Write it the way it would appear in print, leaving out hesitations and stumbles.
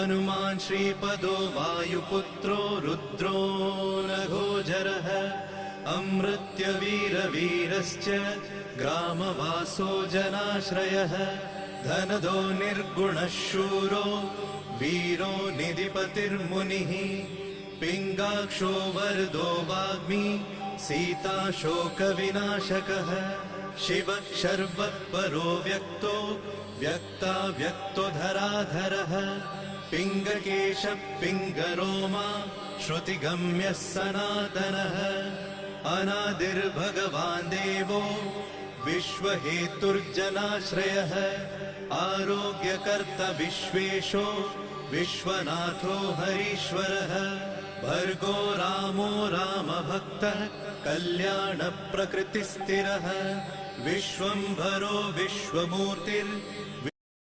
हनुमान् श्रीपदो वायुपुत्रो रुद्रो नघोजरः अमृत्यवीरवीरश्च ग्रामवासो जनाश्रयः धनदो निर्गुणः शूरो वीरो निधिपतिर्मुनिः पिङ्गाक्षो वरदो वाग्मी सीताशोकविनाशकः शिवः शर्वत्परो व्यक्तो व्यक्ताव्यक्तो धराधरः पिङ्गकेशः पिङ्गरोमा श्रुतिगम्यः सनातनः अनादिर्भगवान् देवो विश्वहेतुर्जनाश्रयः आरोग्यकर्ता विश्वेशो विश्वनाथो हरीश्वरः भर्गो रामो रामभक्तः कल्याणप्रकृतिस्थिरः विश्वम्भरो विश्वमूर्तिर्